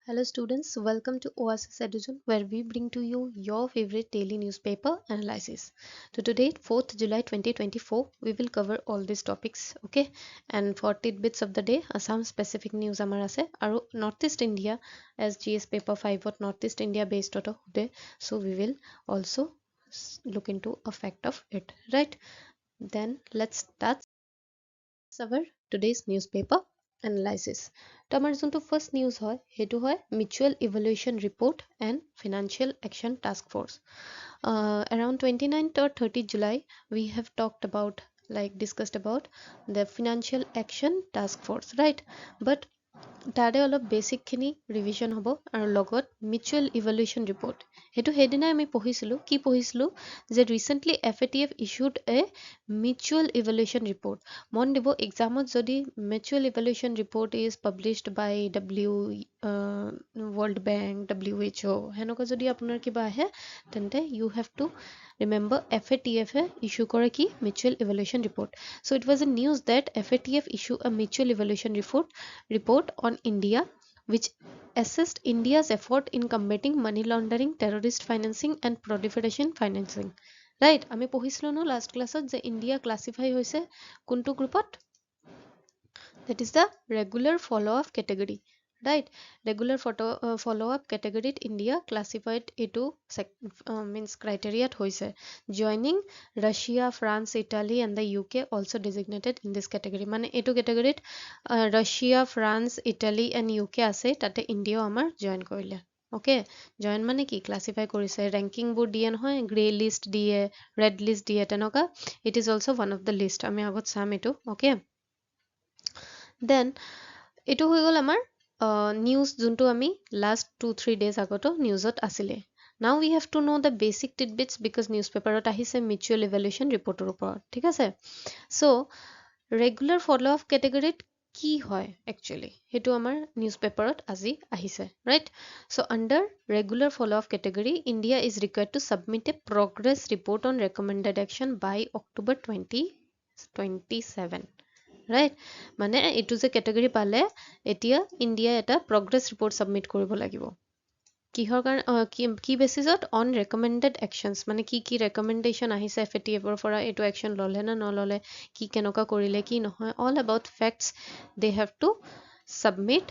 Hello students, welcome to Oasis Eduzone where we bring to you your favorite daily newspaper analysis. So today, 4th July 2024, we will cover all these topics, okay? And for tidbits of the day, Assam specific news amar ase aru Northeast India as GS paper 5 of Northeast India based auto today. So we will also look into a fact of it, right? Then let's start our today's newspaper analysis. তো আমাৰ যোনটো first news হয় সেইটো হয় mutual evaluation report and financial action task force around 29th or 30th July we have talked about discussed about the financial action task force, right? But তাৰে অলপ basic খিনি revision হ'ব আৰু লগত মিউচুৱেল ইভেলুৱেশ্যন ৰিপৰ্ট সেইটো সেইদিনা আমি পঢ়িছিলো কি পঢ়িছিলো যে recently FATF issued a mutual evaluation report মন দিব এক্সামত যদি mutual evaluation report is published by World Bank WHO হেনকা যদি আপোনাৰ কিবা আহে তেন্তে you have to remember FATF issue কৰে কি mutual evaluation report. So it was a news that FATF issue a mutual evaluation report on India which assessed India's effort in combating money laundering, terrorist financing and proliferation financing. Right, আমি পঢ়িছিলো ন last ক্লাছত যে India classify হৈছে কোনটো গ্ৰুপত that is the regular follow-up category, right? Regular follow-up category India classified into means criteria hoise joining Russia, France, Italy and the UK also designated in this category mane etu category Russia, France, Italy and UK ase tate India amar join korile. Okay, join মানে কি classify কৰিছে ranking বোৰ দিয়ে নহয় grey list দিয়ে red list দিয়ে তেনেকা it is also one of the list আমি আগত চাম এটো okay দেন এইটো হৈ গ'ল আমাৰ নিউজ যোনটো আমি লাষ্ট 2-3 ডেজ আগতো নিউজত আছিলে now we have to know the basic tidbits because news পেপাৰত আহিছে মিউচুৱেল ইভেলুৱেশ্যন ৰিপৰ্টৰ ওপৰত ঠিক আছে চ' ৰেগুলাৰ ফলো আপ কেটেগৰীত কি হয় একচুৱেলি সেইটো আমাৰ নিউজ পেপাৰত আজি আহিছে right so' under regular follow up category India is required to submit a progress report on recommended action by October 2027 right মানে এটো যে ক্যাটাগৰী পালে এতিয়া ইন্ডিয়া এটা প্ৰগ্ৰেছ ৰিপৰ্ট সাবমিট কৰিব লাগিব কিহৰ কাৰণ কি বেসিছত অন ৰেকমেণ্ডেড একশনস মানে কি ৰেকমেণ্ডেশন আহিছে FATF ৰ পৰা এটো একশন ললে না নললে কি কেনকা কৰিলে কি নহয় all about facts they have to submit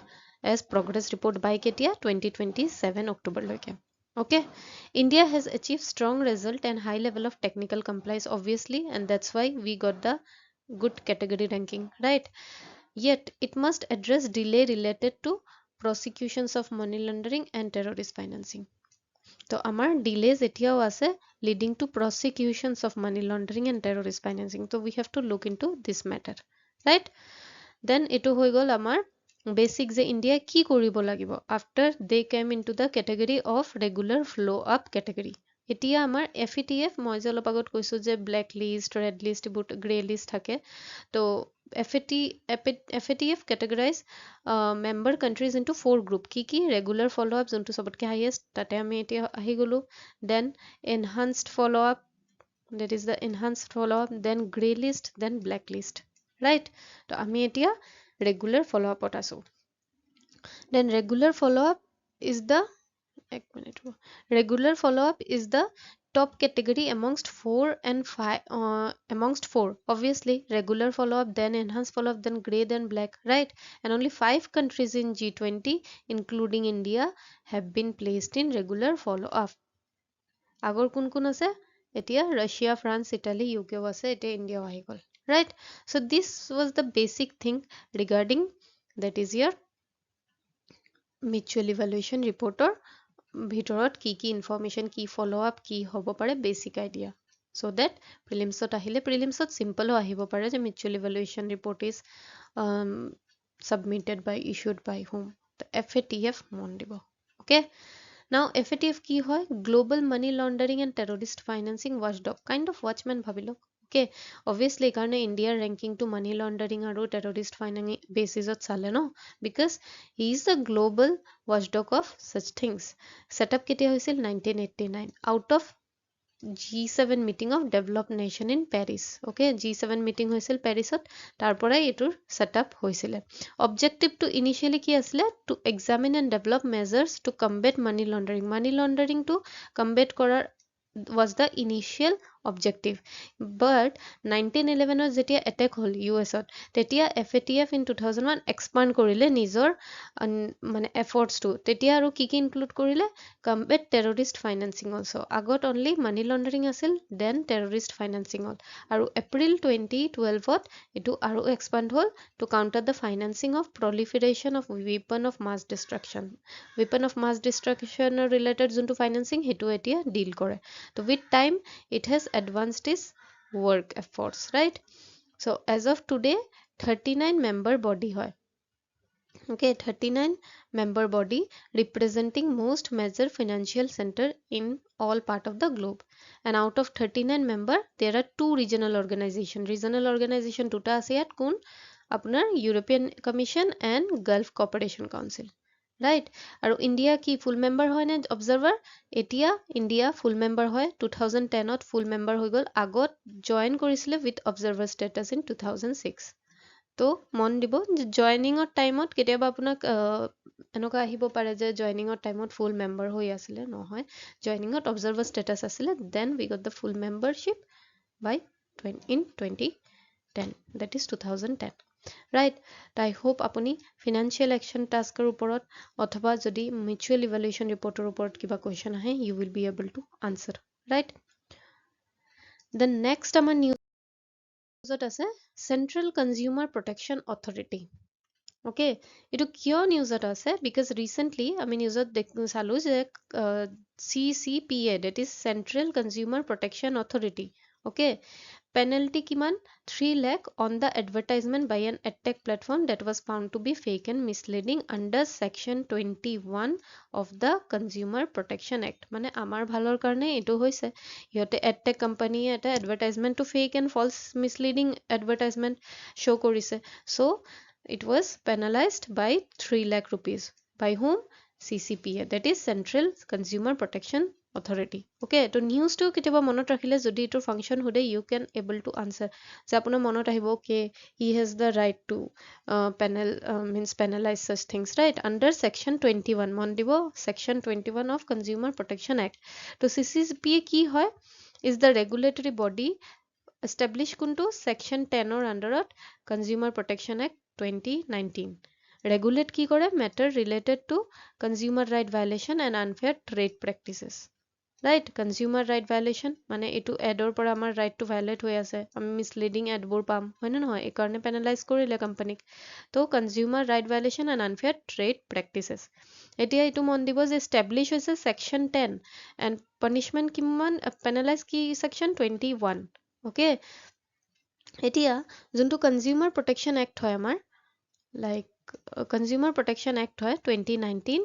as progress report by কেতিয়া 2027 অক্টোবৰ লৈকে okay India has achieved strong result and high level of technical compliance obviously and that's why we got the good category ranking right yet it must address delay related to prosecutions of money laundering and terrorist financing so amar delays etiao ase leading to prosecutions of money laundering and terrorist financing so we have to look into this matter right then eto hoi gol amar basic je India ki koribo lagibo after they came into the category of regular flow up category এতিয়া আমাৰ FATF মই যে অলপ আগত কৈছো যে black list red list grey list থাকে তো FATF categorize member countries into 4 group কি regular follow up যোনটো সবতকে highest তাতে আমি এতিয়া আহি গলো then enhanced follow up that is the enhanced follow up then gray list then black list right তো আমি এতিয়া regular follow up আছো then regular follow up is the regular follow-up is the top category amongst 4 obviously regular follow-up then enhanced follow-up then gray then black right and only 5 countries in G20 including India have been placed in regular follow-up আগৰ কোন আছে এতিয়া Russia, France, Italy, UK আছে এতিয়া India আহি গল right so this was the basic thing regarding that is your mutual evaluation reporter ভিতৰত কি information কি ফলো আপ কি হ'ব পাৰে বেসিক আইডিয়া so that প্ৰিলিমছত আহিলে প্ৰিলিমছত সিম্পলও আহিব পাৰে যে mutual evaluation report is submitted by issued by whom the FATF মন দিব okay now FATF কি হয় global money laundering and terrorist financing watchdog kind of watchman ভাবিলো okay obviously কাৰণে ইণ্ডিয়াৰ ৰেংকিং টু মানি লণ্ডাৰিং আৰু টেৰৰিষ্ট ফাইনেন্সিং বেসিছত চালে ন because he is the global watchdog of such things setup কেতিয়া হৈছিল 1989 out of G7 meeting of developed nation in Paris. Okay, G7 meeting হৈছিল পেৰিছত, তাৰ পৰাই এইটোৰ setup হৈছিলে. Objective to initially কি আছিলে? To examine and develop measures to combat money laundering. Money laundering to combat কৰাৰ was the initial objective. But 1911 যেতিয়া attack হল US ত, তেতিয়া FATF in 2001 expand কৰিলে নিজৰ মানে efforts to. তেতিয়া আৰু কি include কৰিলে? Combat terrorist financing also. আগত only money laundering আছিল, then terrorist financing হল. আৰু April 2012 ত এইটো আৰু expand hall to counter the financing of proliferation of weapon of mass destruction. Weapon of mass destruction related যোনটো financing সেইটো এতিয়া deal কৰে. So with time it has advanced its work efforts, right? So as of today 39 member body হয়. Okay, 39 member body representing most major financial center in all part of the globe. And out of 39 member there are two regional organization. Regional organization দুটা আছে ইয়াত কোন? আপোনাৰ European Commission and Gulf Cooperation Council. Right? আৰু India কি ফুল member হয় নে observer? এতিয়া ইণ্ডিয়া ফুল মেম্বাৰ হয়, 2010 ত ফুল মেম্বাৰ হৈ গল, আগত জইন কৰিছিলে উইথ অবজাৰ্ভাৰ ষ্টেটাছ ইন 2006. তো মন দিব জইনিঙৰ টাইমত কেতিয়াবা আপোনাক এনেকুৱা আহিব পাৰে যে জইনিঙৰ টাইমত ফুল মেম্বাৰ হৈ আছিলে, নহয়, জইনিঙত অবজাৰ্ভাৰ ষ্টেটাছ আছিলে, then we got the full membership by in 2010, that is 2010. Right? I hope আপুনি financial action taskৰ ওপৰত অথবা যদি mutual evaluation reportৰ ওপৰত কিবা question আহে, you will be able to answer. Right? The next আমাৰ newsত আছে Central Consumer Protection Authority. Okay, এইটো কিয় newsত আছে? Because recently আমি newsত চালো যে CCPA, that is Central Consumer Protection Authority. Okay, penalty kiman 3 lakh on the advertisement by an edtech platform that was found to be fake and misleading under section 21 of the Consumer Protection Act. মানে আমাৰ ভালৰ কাৰণে এইটো হৈছে ইহঁতে edtech company এটা advertisement to fake and false misleading advertisement show কৰিছে, so it was penalized by 3 lakh rupees. By whom? CCPA, that is Central Consumer Protection Authority. Okay, to news to কেতিয়াবা মনত ৰাখিলে যদি এইটো function হোদে you can able to answer যে আপোনাৰ মনত আহিব okay, he has the right to means penalize such things, right? Under section 21 মন দিব section 21 of Consumer Protection Act. তো CCPA কি হয়? Is the regulatory body established কোনটো section 10 or underত Consumer Protection Act 2019. Regulate কি কৰে? Matter related to consumer right violation and unfair trade practices. Right? Consumer right violation মানে এইটো এডৰ পৰা আমাৰ right to violate হৈ আছে, আমি misleading ad বোৰ পাম, হয় নে নহয়? এই কাৰণে penalize কৰিলে কোম্পানীক। তো consumer right violation and unfair trade practices. এতিয়া এইটো মন দিব যে establish হৈছে section 10 and punishment কিমান penalize কি section 21. Okay, এতিয়া যোনটো Consumer Protection Act হয় আমাৰ like Consumer Protection Act হয় 2019,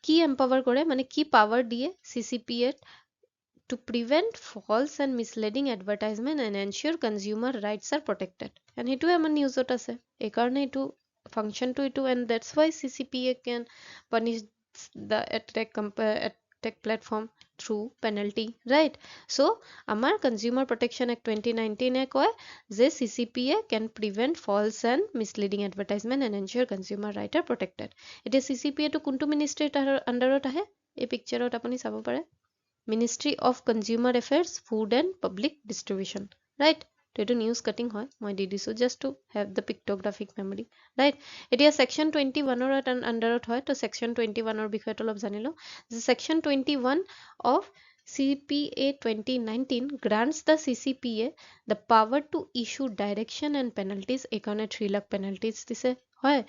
কি empower কৰে মানে কি power দিয়ে CCPA to prevent false and misleading advertisement and ensure consumer rights are protected. And সেইটোৱে আমাৰ newsত আছে, এই কাৰণে এইটো function to এইটো, and that's why CCPA can punish the edtech platform through penalty, right? So আমাৰ Consumer Protection Act 2019 এ কয় যে CCPA can prevent false and misleading advertisement and ensure consumer rights are protected. এতিয়া CCPA টো কোনটো ministry আণ্ডাৰত আহে? এই পিকচাৰত আপুনি চাব পাৰে Ministry of Consumer Affairs, Food and Public Distribution, right? তো এইটো নিউজ কাটিং হয়, মই দি দিছো just to have the pictographic memory, right? এতিয়া section 21 ৰ আণ্ডাৰত হয়, তো section 21 ৰ বিষয়ত অলপ জানিলো যে section 21 of CPA 2019 grants the CCPA the power to issue direction and penalties, এইকাৰণে 3 lakh penalties দিছে, হয়,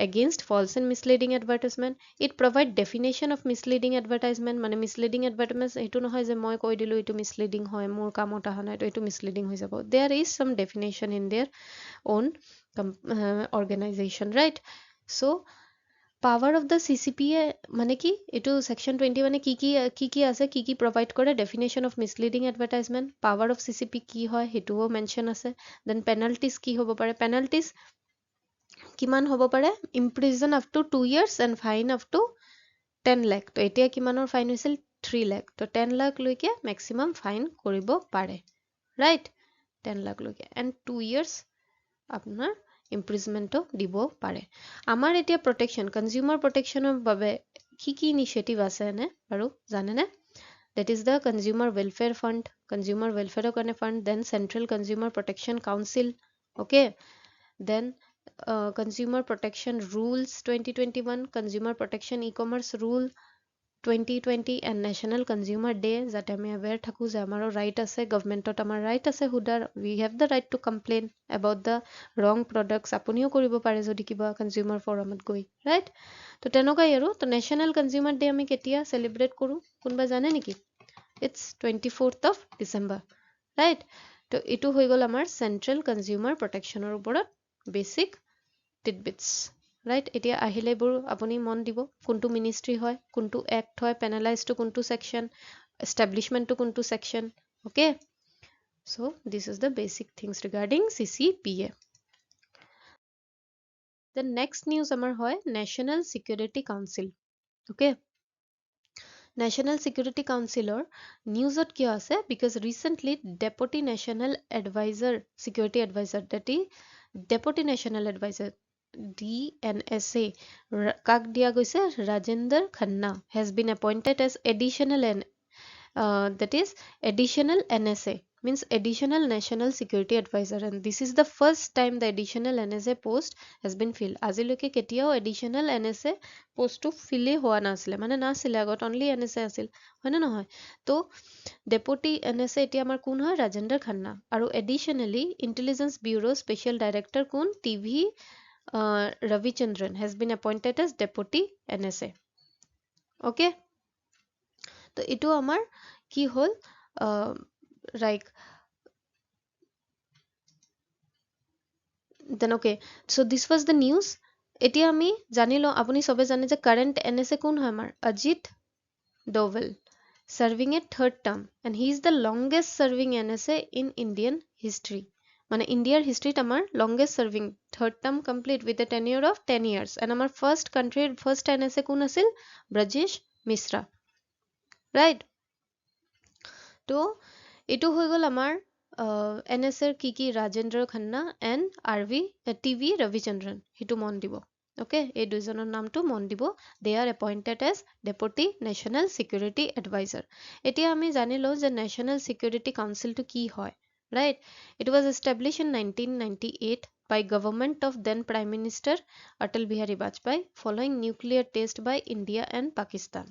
against false and misleading advertisement. It provide definition of misleading advertisement, মানে misleading advertisement এইটো নহয় যে মই কৈ দিলো এইটো misleading হয়, মোৰ কামত অহা নাই তো এইটো misleading হৈ যাব. There is some definition in their own organization, right? So power of the CCPA মানে কি এইটো section 21 কি আছে, কি provide কৰে, definition of misleading advertisement, power of CCP কি হয় সেইটোও mention আছে, then penalties কি হ'ব পাৰে, penalties কিমান হ'ব পাৰে, imprison up to 2 years and fine up to 10 lakh. তো এতিয়া কিমানৰ ফাইন হৈছিল 3 lakh তো 10 lakh লৈকে maximum fine কৰিব পাৰে right 10 lakh লৈকে and 2 years আপোনাৰ imprisonment দিব পাৰে আমাৰ এতিয়া protection consumer protectionৰ বাবে কি initiative আছে নে বাৰু জানে নে that is the consumer welfare fund consumer welfare কাৰণে fund then central consumer protection council okay then consumer protection rules 2021 consumer protection e-commerce rule 2020 and national consumer day যাতে আমি aware থাকো যে আমাৰো right আছে গভৰ্ণমেণ্টত আমাৰ right আছে হুদাৰ we have the right to complain about the wrong products আপুনিও কৰিব পাৰে যদি কিবা consumer forumত গৈ right তো তেনেকুৱাই আৰু তো national consumer day আমি কেতিয়া celebrate কৰো কোনবা জানে নেকি it's 24th of December right তো ইটো হৈ গল আমাৰ central consumer protectionৰ ওপৰত basic tidbits right এতিয়া আহিলে বোৰ আপুনি মন দিব কোনটো মিনিষ্ট্ৰি হয় কোনটো এক্ট হয় পেনালাইজ টু কোনটো সেকশন এস্টাব্লিশমেন্ট টু কোনটো section okay so this is the basic things regarding CCPA the next news আমাৰ হয় national security council okay national security councilor newsত কিয় আছে because recently deputy national advisor security advisor that is deputy national advisor DNSA কাক দিয়া গৈছে Rajendra Khanna has been appointed as additional that is additional NSA means additional national security advisor and this is the first time the additional NSA post has been filled আজিলৈকে কেতিয়াও additional NSA post to fill হোৱা নাছিলে মানে নাছিলে আগত only NSA আছিল হয় না নহয় তো deputy NSA এতিয়া আমাৰ কোন হয় Rajendra Khanna আৰু additionally intelligence bureau special director কোন TV Ravichandran has been appointed as deputy NSA okay তো ইটো আমাৰ কি হল like then okay so this was the news এতিয়া আমি জানিলো আপুনি সবে জানে যে current NSA কোন হয় আমাৰ Ajit Doval serving a third term and he is the longest serving NSA in Indian history মানে ইণ্ডিয়াৰ হিষ্ট্ৰীত আমাৰ longest serving third term complete with a tenure of 10 years and আমাৰ first country first NSA কোন আছিল Brajesh Mishra right তো এটো হৈ গল আমাৰ NSA কি Rajendra Khanna and TV Ravichandran হিটো মন দিব okay এই দুইজনৰ নামটো মন দিব they are appointed as deputy national security advisor এতিয়া আমি জানিলো যে national security council টো কি হয় right it was established in 1998 by government of then prime minister Atal Bihari Vajpayee following nuclear test by India and Pakistan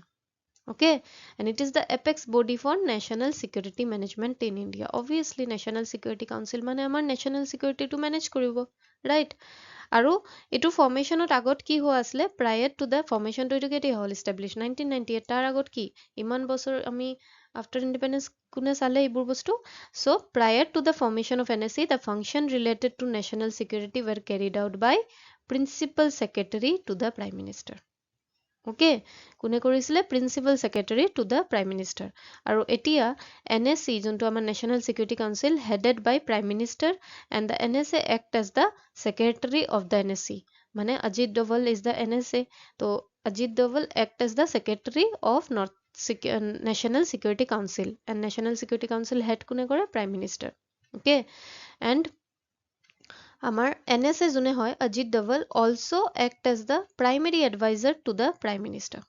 okay and it is the apex body for national security management in India obviously national security council মানে আমাৰ national security to manage কৰিব right আৰু এটো ফৰ্মেশনত আগত কি হোৱা আছিলে prior to the formation to কেতিয়া হল established 1998 তাৰ আগত কি ইমান বছৰ আমি after independence কোনে চালে এইবোৰ বস্তু so prior to the formation of NSC the function related to national security were carried out by principal secretary to the prime minister okay কোনে কৰিছিলে principal secretary to the prime minister আৰু এতিয়া NSC যোনটো আমাৰ national security council headed by prime minister and the NSA act as the secretary of the NSC মানে Ajit Doval is the NSA তো Ajit Doval act as the secretary of north national security council and national security council head কোনে কৰে prime minister okay and আমাৰ NSA যোনে হয় Ajit Doval also act as the primary advisor to the prime minister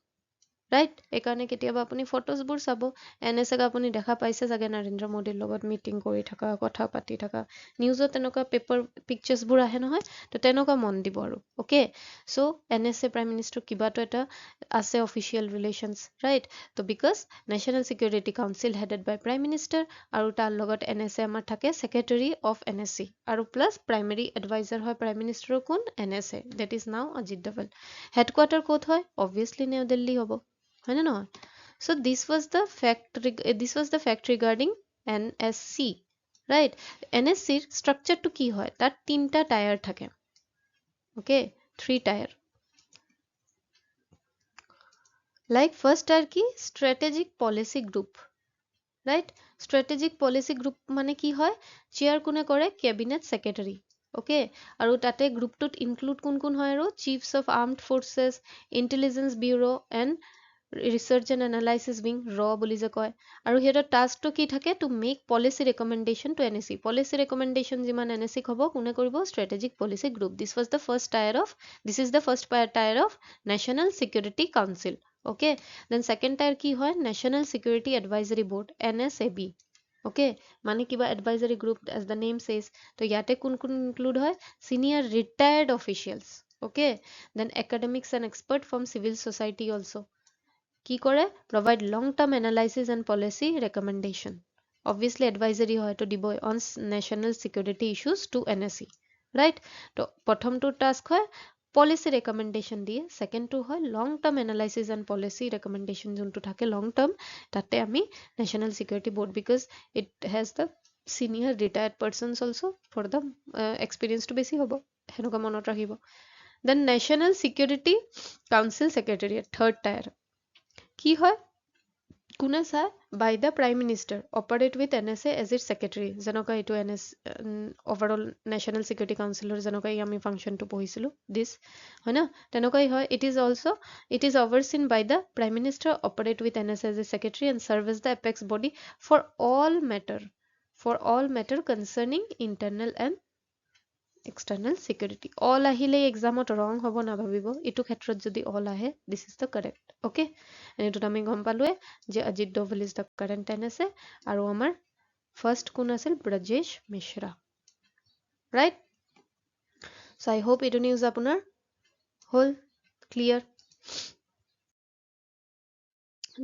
right এইকাৰণে কেতিয়াবা আপুনি ফটোজবোৰ চাব NSA আপুনি দেখা পাইছে জাগে নৰেন্দ্ৰ মোদীৰ লগত মিটিং কৰি থকা কথা পাতি থকা নিউজত তেনেকুৱা পেপাৰ পিকচাৰ্ছবোৰ আহে নহয় তো তেনেকুৱা মন দিব আৰু okay so NSA prime minister কিবাটো এটা আছে অফিচিয়েল ৰিলেশনছ right তো because national security council headed by prime minister আৰু তাৰ লগত NSA আমাৰ থাকে secretary of NSC আৰু plus primary advisor হয় prime minister কোন NSA that is now Ajit Doval headquarter ক'ত হয় obviously New Delhi হ'ব হয় না নহয় so this was the fact regarding NSC right NSC ৰ structure টো কি হয় তাত তিনটা টায়াৰ থাকে okay 3 tyre like first tier কি strategic policy group right strategic policy group মানে কি হয় চেয়াৰ কোনে কৰে cabinet secretary okay আৰু তাতে গ্ৰুপটোত include কোন কোন হয় আৰু chiefs of armed forces intelligence bureau and research and analysis wing raw বুলি যে কয় আৰু হেতৰ টাস্কটো কি থাকে to make policy recommendation to NSC policy recommendation যিমান NSC হ'ব কোনে কৰিব strategic policy group this is the first tier of national security council okay then second tier কি হয় national security advisory board NSAB okay মানে কিবা advisory group as the name says তো ইয়াতে কোন কোন include হয় senior retired officials okay then academics and expert from civil society also কি কৰে provide long term analysis and policy recommendation obviously advisory হয় to দিবই on national security issues to NSC right তো প্ৰথমটো task হয় policy recommendation দিয়ে second টো হয় long term analysis and policy recommendation যোনটো থাকে long term তাতে আমি national security board because it has the senior retired persons also for the experience to বেছি হ'ব হেনেকুৱা মনত ৰাখিব then national security council secretariat third tier কি হয় কোনে চাই by the prime minister operate with NSA as its secretary যেনেকুৱা এইটো overall national security councilor যেনেকুৱা আমি ফাংচনটো পঢ়িছিলো this হয় না তেনেকুৱাই হয় it is overseen by the prime minister operate with NSA as a secretary and serve as the apex body for all matter concerning internal and external security all আহিলে এক্সামত ৰং হ'ব না ভাবিব এইটো ক্ষেত্ৰত যদি all আহে this is the correct okay এইটো আমি গম পালোৱে যে Ajit Doval is the current NSA আৰু আমাৰ first কোন আছিল Brijesh Mishra right so I hope এইটো নিউজ আপোনাৰ হ'ল clear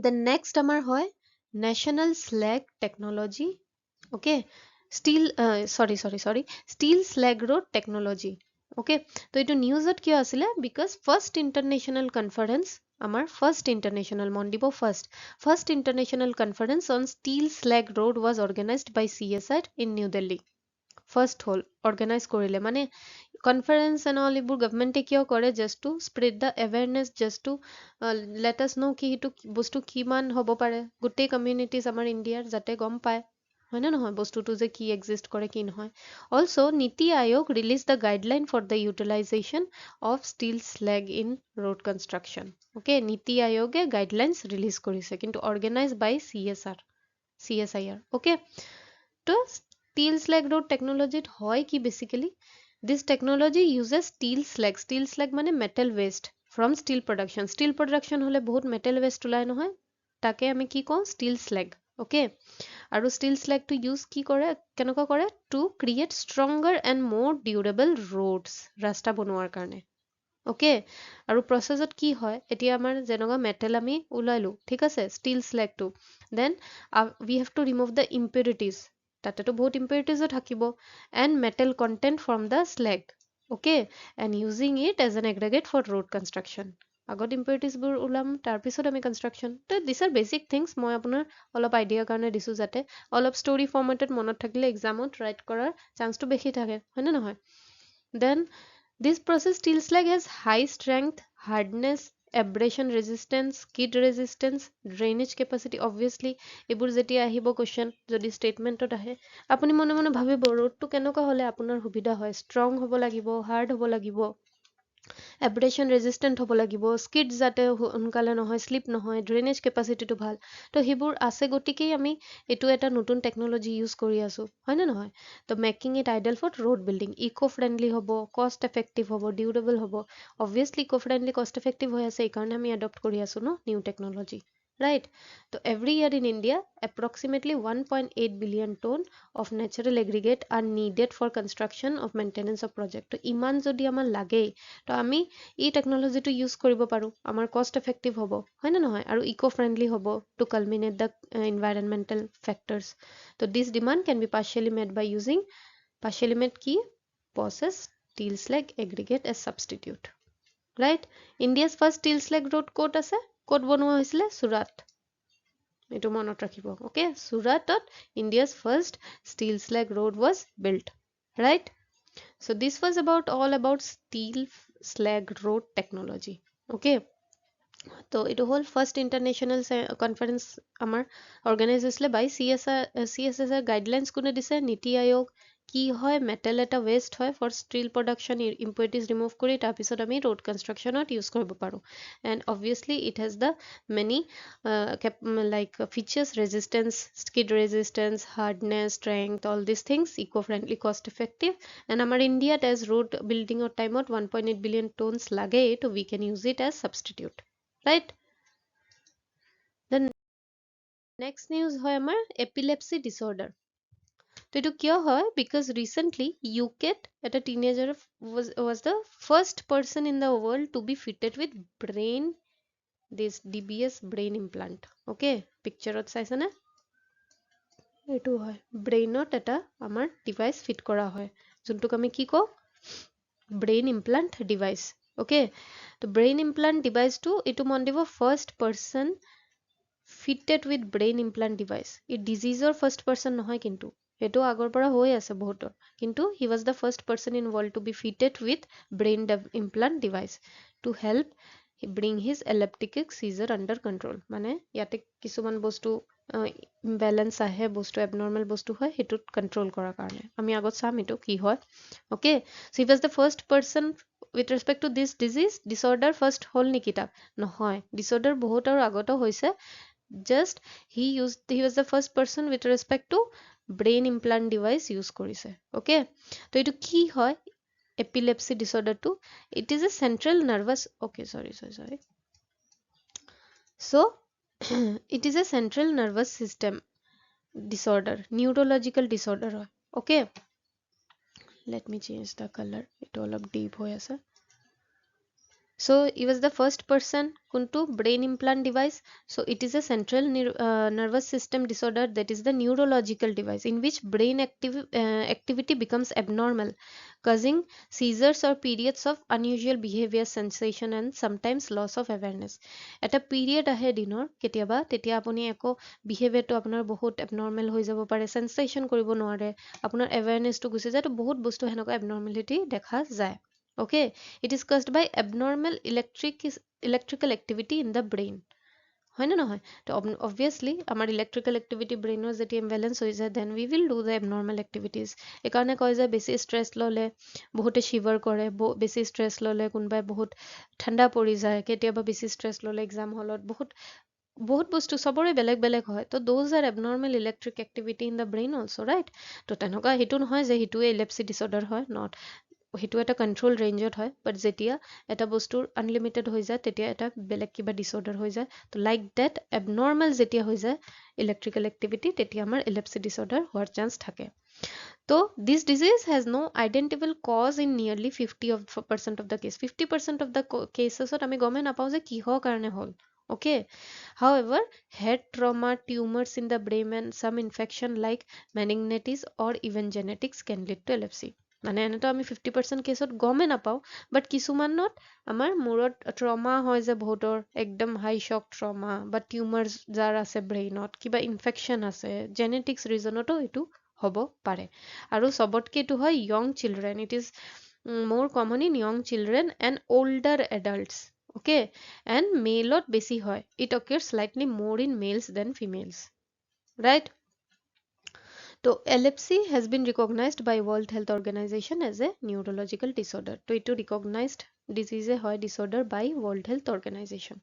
the next আমাৰ হয় national slag technology okay steel slag road technology okay তো এইটো নিউজত কিয় আছিলে because first international conference আমাৰ first international মন্দিব first international conference on steel slag road was organized by CSR in New Delhi first hole organize কৰিলে মানে conference and all এইবোৰ গভৰ্ণমেণ্টে কিয় কৰে just to spread the awareness just to let us know কি এইটো বস্তু কিমান হ'ব পাৰে গোটেই communities আমাৰ ইণ্ডিয়াৰ যাতে গম পায় হয় না নহয় বস্তুটো যে কি এক্সিষ্ট কৰে কি নহয় also নীতি আয়োগ released the guideline for the utilization of steel slag in road construction okay নীতি আয়োগে guidelines release কৰিছে কিন্তু organized by CSIR okay তো steel slag road technology হয় কি basically this technology uses steel slag মানে metal waste from steel production হলে বহুত metal waste ওলাই নহয় তাকে আমি কি কওঁ steel slag okay আৰু steel slag to use কি কৰে কেনেকুৱা কৰে to create stronger and more durable roads ৰাস্তা বনোৱাৰ কাৰণে okay আৰু processত কি হয় এতিয়া আমাৰ যেনেকুৱা metal আমি ওলাইলো ঠিক আছে steel slag to then we have to remove the impurities তাতেতো বহুত impurities থাকিব and metal content from the slag okay and using it as an aggregate for road construction আগত impurities বোৰ ওলাম তাৰপিছত আমি construction তো these are basic things মই আপোনাৰ অলপ আইডিয়া কাৰণে দিছো যাতে অলপ story formatত মনত থাকিলে এক্সামত ৰাইট কৰাৰ চান্সটো বেছি থাকে হয় না নহয় then this process steel slag has high strength hardness abrasion resistance skid resistance drainage capacity obviously এইবোৰ যেতিয়া আহিব question যদি statementত আহে আপুনি মনে মনে ভাবিব roadটো কেনেকুৱা হলে আপোনাৰ সুবিধা হয় strong হ'ব লাগিব hard হ'ব লাগিব abrasion resistant হ'ব লাগিব skid যাতে সোনকালে নহয় slip নহয় drainage capacity টো ভাল তো সেইবোৰ আছে গতিকেই আমি এইটো এটা নতুন টেকনলজি ইউজ কৰি আছো হয় না নহয় তো making it ideal for road building eco friendly হ'ব cost effective হ'ব durable হ'ব obviously eco friendly cost effective হৈ আছে এইকাৰণে আমি adopt কৰি আছো ন new technology right so every year in India approximately 1.8 billion ton of natural aggregate are needed for construction of maintenance of project তো ইমান যদি আমাৰ লাগে তো আমি এই টেকনলজিটো ইউজ কৰিব পাৰো আমাৰ কষ্ট এফেক্টিভ হ'ব হয় না নহয় আৰু ইকো ফ্ৰেন্ডলি হ'ব to culminate the environmental factors তো this demand can be partially made by using partially made কি process steel slag aggregate as substitute right India's first steel slag road ক'ত আছে ক'ত বনোৱা হৈছিলে সুৰাট এইটো মনত ৰাখিব okay সুৰাটত India's first steel slag road was built right so this was all about steel slag road technology okay তো এইটো হ'ল ফাৰ্ষ্ট ইণ্টাৰনেশ্যনেল কনফাৰেন্স আমাৰ অৰ্গেনাইজ হৈছিলে বাই CSSR গাইডলাইনছ কোনে দিছে নীতি আয়োগ কি হয় মেটেল এটা ওয়েস্ট হয় for steel production impurities remove কৰি তাৰপিছত আমি ৰোড কনষ্ট্ৰাকশ্যনত ইউজ কৰিব পাৰোঁ and obviously it has the many like features resistance skid resistance hardness strength all this things eco friendly cost effective and আমাৰ ইণ্ডিয়াত এজ ৰোড বিল্ডিঙৰ টাইমত 1.8 বিলিয়ন টনছ লাগে তো we can use it as substitute right then next news হয় আমাৰ epilepsy disorder তো এইটো কিয় হয় বিকজ ৰিচেণ্টলি ইউকেত এটা teenager was the first person in the world to be fitted with brain this DBS brain implant okay পিকচাৰত চাইছেনে এইটো হয় ব্ৰেইনত এটা আমাৰ ডিভাইচ ফিট কৰা হয় যোনটোক আমি কি কওঁ ব্ৰেইন ইমপ্লান্ট ডিভাইচ okay তো ব্ৰেইন ইমপ্লান্ট ডিভাইচটো এইটো মন দিব first person fitted with brain implant device এই ডিজিজৰ ফাৰ্ষ্ট পাৰ্চন নহয় কিন্তু সেইটো আগৰ পৰা হৈ আছে বহুতৰ কিন্তু he was the first person in world to be fitted with brain implant device to help bring his epileptic seizure under control মানে ইয়াতে কিছুমান বস্তু ইমবেলেন্স আহে বস্তু এবনৰ্মেল বস্তু হয় হেতুত কন্ট্ৰোল কৰাৰ কাৰণে আমি আগত চাম এটো কি হয় okay so he was the first person with respect to this disease disorder first হল নেকি তা নহয় disorder বহুত আৰু আগতো হৈছে just he was the first person with respect to brain implant device use কৰিছে okay তো এটো কি হয় epilepsy disorder to it is a central nervous okay sorry so it is a central nervous system disorder neurological disorder হয় okay let me change the color it all up deep হৈ আছে so he was the first person kuntu brain implant device so it is a central nervous system disorder that is the neurological device in which brain activity becomes abnormal causing seizures or periods of unusual behavior sensation and sometimes loss of awareness eta period ahe dinor ketiaba tetia apuni eko behavior to apnar bahut abnormal hoi jabo pare sensation koribo noare apnar awareness to gusi jay to bahut bostu henoka abnormality dekha jay okay it is caused by abnormal electrical activity in the brain হয় না নহয় তো obviously আমাৰ electrical activity brainৰ যেতি imbalance হৈ যায় then we will do the abnormal activities একাৰণে কয় যে বেছি stress ললে বহুতে shiver কৰে বেছি stress ললে কোনবাই বহুত ঠাণ্ডা পৰি যায় কেতিয়াবা বেছি stress ললে exam হলত বহুত বস্তু সবৰে বেলেগ বেলেগ হয় তো those are abnormal electric activity in the brain also right তো তেনেকুৱা হেতু নহয় যে হেতুৱে epilepsy disorder হয় not হেতু এটা কন্ট্ৰোল ৰেঞ্জত হয় বাট যেতিয়া এটা বস্তুৰ আনলিমিটেড হৈ যায় তেতিয়া এটা বেলেগ কিবা ডিসঅৰ্ডাৰ হৈ যায় তো লাইক দ্যাট এবনৰ্মেল যেতিয়া হৈ যায় ইলেক্ট্ৰিকেল এক্টিভিটি তেতিয়া আমাৰ epilepsy disorder হোৱাৰ চান্স থাকে তো this disease has no identifiable cause in nearly 50% of the case 50% of the cases আমি গমে নাপাওঁ যে কিহৰ কাৰণে হ'ল okay however head trauma tumors in the brain and some infection like meningitis or even genetics can lead to epilepsy মানে এনেতো আমি 50% কেছত গমে নাপাওঁ বাট কিছুমানত আমাৰ মূৰত ট্ৰমা হয় যে বহুতৰ একদম হাই শক ট্ৰমা বা টিউমাৰ্স যাৰ আছে ব্ৰেইনত কিবা ইনফেকশন আছে জেনেটিক্স ৰিজনতো এটো হ'ব পাৰে আৰু সবতকে এটো হয় young children it is more common in young children and older adults okay and male বেছি হয় it occurs slightly more in males than females right তো epilepsy has been recognized by World Health Organization as a neurological disorder তো এটো recognized disease হয় disorder by World Health Organization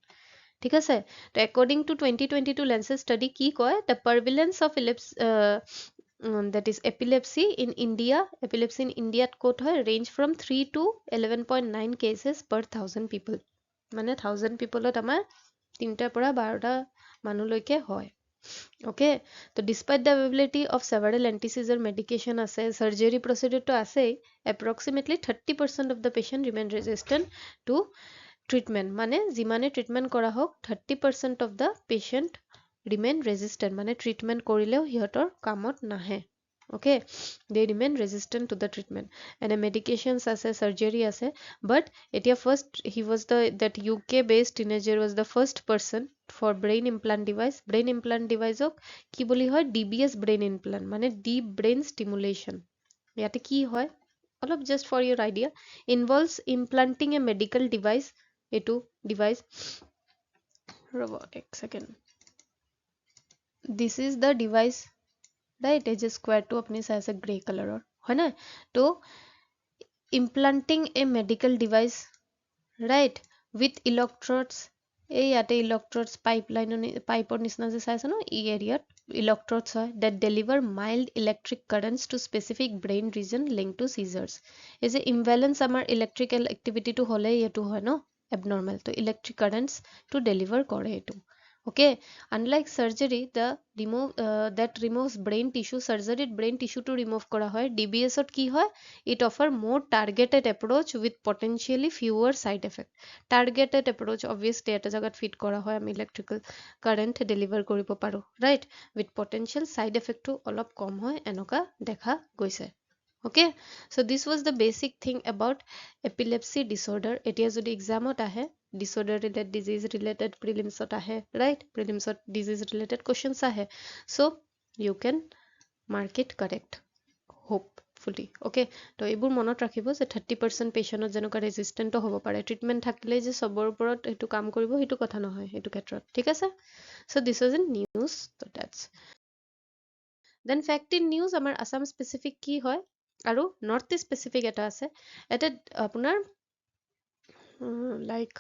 ঠিক আছে তো according to 2022 Lancet study কি কয় the prevalence of that is epilepsy in India ক'ত হয় range from 3 to 11.9 cases per 1000 people মানে 1000 peopleত আমাৰ 3টা পৰা 12টা মানুহলৈকে হয় okay so despite the availability of several anti-seizure medication আছে surgery procedure to আছে approximately 30% of the patient remain resistant to treatment মানে যিমানে treatment কৰা হোক 30% of the patient remain resistant মানে treatment কৰিলেও হিহঁতৰ কামত নাহে okay they remain resistant to the treatment and a medications আছে surgery আছে but etia first he was that UK based teenager was the first person for brain implant device ok ki boli hoy DBS brain implant mane deep brain stimulation yate ki hoy অলপ just for your idea involves implanting a medical device etu device robot ek second this is the device right এই যে স্কোয়াৰটো আপুনি চাইছে grey কালাৰৰ হয় না তো implanting a medical device right with electrodes এই ইয়াতে electrodes পাইপৰ নিচিনা যে চাইছে ন এই এৰিয়াত electrodes হয় that deliver mild electric currents to specific brain region linked to seizures এই যে imbalance আমাৰ electrical activity টো হলে এইটো হয় ন abnormal তো electric currents to deliver কৰে এইটো okay unlike surgery that removes brain tissue surgery brain tissue to remove কৰা হয় DBS ত কি হয় it offer more targeted approach with potentially fewer side effect targeted approach obviously এটা জায়গাত fit কৰা হয় আমি electrical current deliver কৰিব পাৰো right with potential side effect টো অলপ কম হয় এনেকা দেখা গৈছে okay so this was the basic thing about epilepsy disorder এতিয়া যদি examত আহে disorder related disease related prelims ত আহে right prelims ত disease related questions আহে so you can mark it correct hopefully okay তো এইবোৰ মনত ৰাখিব যে 30% পেশেন্টত যেনেকুৱা ৰেজিস্ট্যান্ট হ'ব পাৰে ট্ৰিটমেন্ট থাকিলে যে সবৰ ওপৰত এটো কাম কৰিব হেতু কথা নহয় হেতু ক্ষেত্ৰত ঠিক আছে so this was in news so that's then fact in news আমাৰ আসাম স্পেসিফিক কি হয় আৰু নৰ্থ ইষ্ট স্পেসিফিক এটা আছে এটা আপোনাৰ like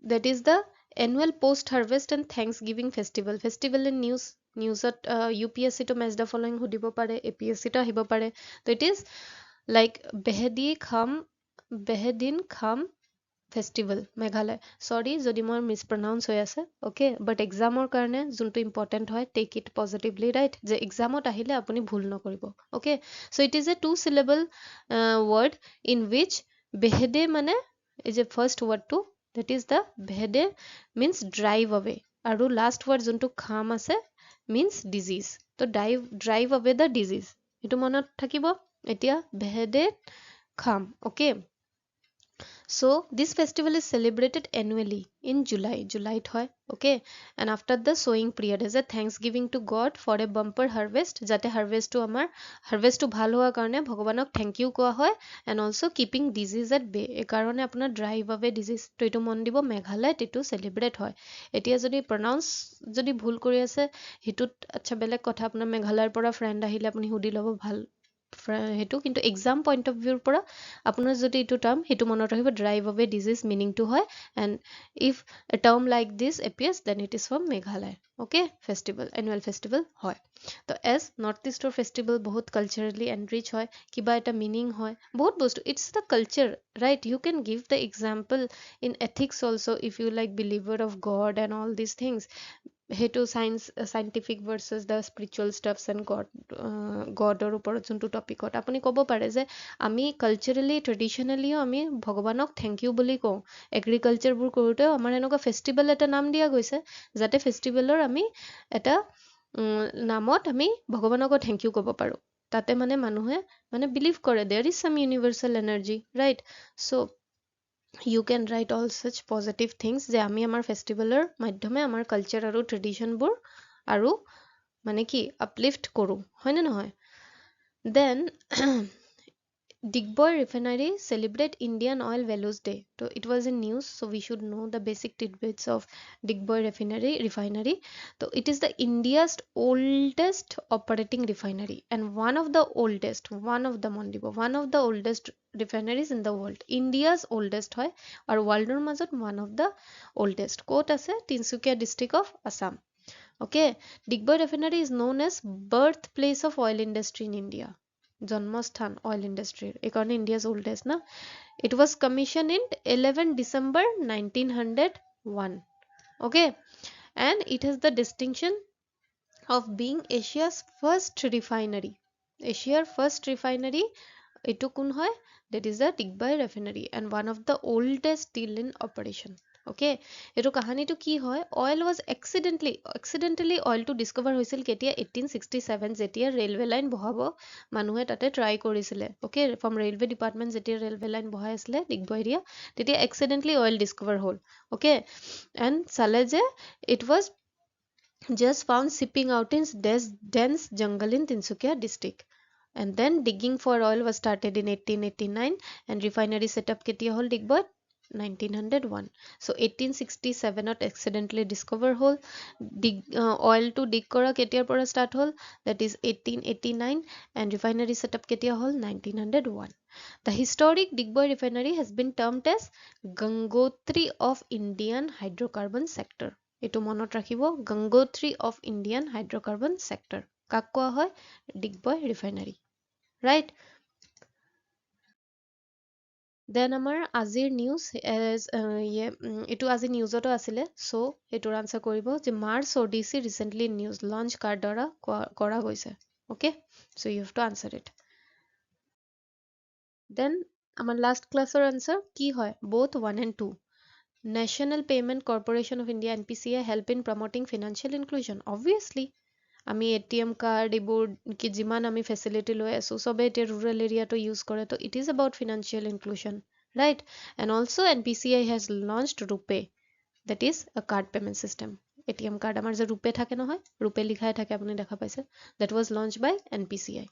that is the annual post harvest and thanksgiving festival in newsত UPSC to match the following hudibo pare APSC to hibo pare so it is like behedin kham festival meghalaya sorry jodi moi mispronounce hoy ase okay but exam or karone junto important hoy take it positively right je exam ot ahile apuni bhul na koribo okay so it is a two syllable word in which behede mane is a first word to that is the behede means drive away aru last word junto kham ase means disease to drive away the disease etu monot thakibo etia behede kham okay so this festival is celebrated annually in July hoy okay and after the sowing period as a thanksgiving to God for a bumper harvest jate harvest to amar harvest to bhal howa karone bhagwanok thank you koa hoy and also keeping disease at bay e karone apuna drive away disease to etu mon dibo meghalaya etu celebrate hoy etia jodi pronounce jodi bhul kori ase hitut acha belek kotha apuna meghalayar pora friend ahile apuni hudi lobo bhal হেতু কিন্তু exam point of ভিউৰ পৰা আপোনাৰ যদি এইটো term হেতু মনত ৰাখিব drive অৱে disease মিনিংটো হয় and if a term like this appears then it is from Meghalaya okay festival annual festival হয় তো এজ নৰ্থ ইষ্টৰ ফেষ্টিভেল বহুত কালচাৰেলি এনৰিচ হয় কিবা এটা মিনিং হয় বহুত বস্তু it's the culture right you can give the example in ethics also' if you like believer of god and all this things হেতু scientific versus the spiritual stuffs and গডৰ ওপৰত যোনটো টপিকত আপুনি ক'ব পাৰে যে আমি কালচাৰেলি ট্ৰেডিশ্যনেলিও আমি ভগৱানক থেংক ইউ বুলি কওঁ এগ্ৰিকালচাৰবোৰ কৰোঁতেও আমাৰ এনেকুৱা ফেষ্টিভেল এটা নাম দিয়া গৈছে যাতে ফেষ্টিভেলৰ আমি এটা নামত আমি ভগৱানকো থেংক ইউ ক'ব পাৰোঁ তাতে মানে মানুহে মানে বিলিভ কৰে দেয়াৰ ইজ চাম universal energy right so' you can write all such positive things যে আমি আমাৰ ফেষ্টিভেলৰ মাধ্যমে আমাৰ কালচাৰ আৰু ট্ৰেডিশ্যনবোৰ আৰু মানে কি আপলিফ্ট কৰোঁ হয়নে নহয় then Digboi Refinery celebrate Indian Oil Values Day. So it was in news, so we should know the basic tidbits of Digboi Refinery. So it is the India's oldest operating refinery and one of the oldest refineries in the world. India's oldest hoy or world er majot one of the oldest. Quote ase Tinsukia district of Assam. Okay, Digboi Refinery is known as birthplace of oil industry in India. জন্মস্থান oil ইণ্ডাষ্ট্ৰীৰ এইকাৰণে India's ওল্ডেষ্ট না it was commission in 11 December 1901 okay and it has the distinction of being Asia's first refinery এইটো কোন হয় that is the Digboi Refinery and one of the oldest still in operation okay এটো কাহানীটো কি হয় oil ওয়াজ এক্সিডেন্টালি অইলটো ডিসকভাৰ হৈছিল কেতিয়া 1867 যেতিয়া ৰেলৱে লাইন বহাব মানুহে তাতে ট্ৰাই কৰিছিলে okay ফ্ৰম ৰেলৱে ডিপাৰ্টমেন্ট যেতিয়া ৰেলৱে লাইন বহাই আছিলে ডিগবৈ এৰিয়া তেতিয়া এক্সিডেন্টালি অইল ডিসকভাৰ হ'ল okay and চালে যে it was just found sipping out in dense jungle in Tinsukia district and then digging for oil was started in 1889 and refinery setup ketia hol Digboi 1901. So 1867 accidentally discover hole. Oil to dig kora ketiar pora start hole, that is 1889, and refinery setup ketia hole 1901. The historic Digboi refinery has been termed as Gangotri of Indian hydrocarbon sector. Etu monot rakhibo, Gangotri of Indian hydrocarbon sector. Kak koa hoy? Digboi refinery. Right? Then আমাৰ আজিৰ news এইটো আজি নিউজতো আছিলে চ' এইটোৰ answer কৰিব যে March অডিচি recently news launch কাৰ দ্বাৰা কৰা গৈছে okay so' you have to answer it then আমাৰ লাষ্ট ক্লাছৰ আনচাৰ কি হয় both 1 and 2 National Payment Corporation of India NPCI help in promoting financial inclusion obviously আমি এটিএম কাৰ্ড এইবোৰ কি যিমান আমি ফেচিলিটি লৈ আছো চবে এতিয়া ৰুৰেল এৰিয়াটো ইউজ কৰে তো it is about financial inclusion right and also NPCI has launched RuPay that is a card payment system ATM card আমাৰ যে RuPay থাকে নহয় RuPay লিখাই থাকে আপুনি দেখা পাইছে that was launched by NPCI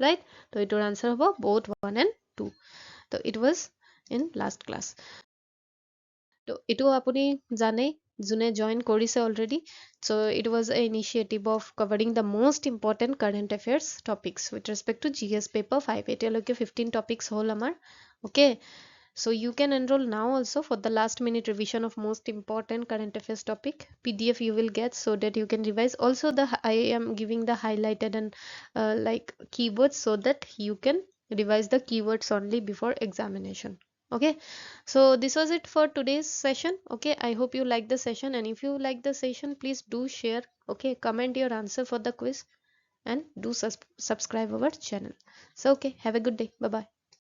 right তো এইটোৰ আনসাৰ হ'ব both 1 and 2 তো it was in last class তো এইটো আপুনি জানে যোনে জইন কৰিছে already so it was an initiative of covering the most important current affairs topics with respect to GS paper 5 এতিয়ালৈকে 15 topics হ'ল আমাৰ okay so you can enroll now also for the last minute revision of most important current affairs topic PDF you will get so that you can revise also I am giving the highlighted and like keywords so that you can revise the keywords only before examination okay so this was it for today's session okay I hope you like the session and if you like the session please do share okay comment your answer for the quiz and do subscribe our channel so okay have a good day bye bye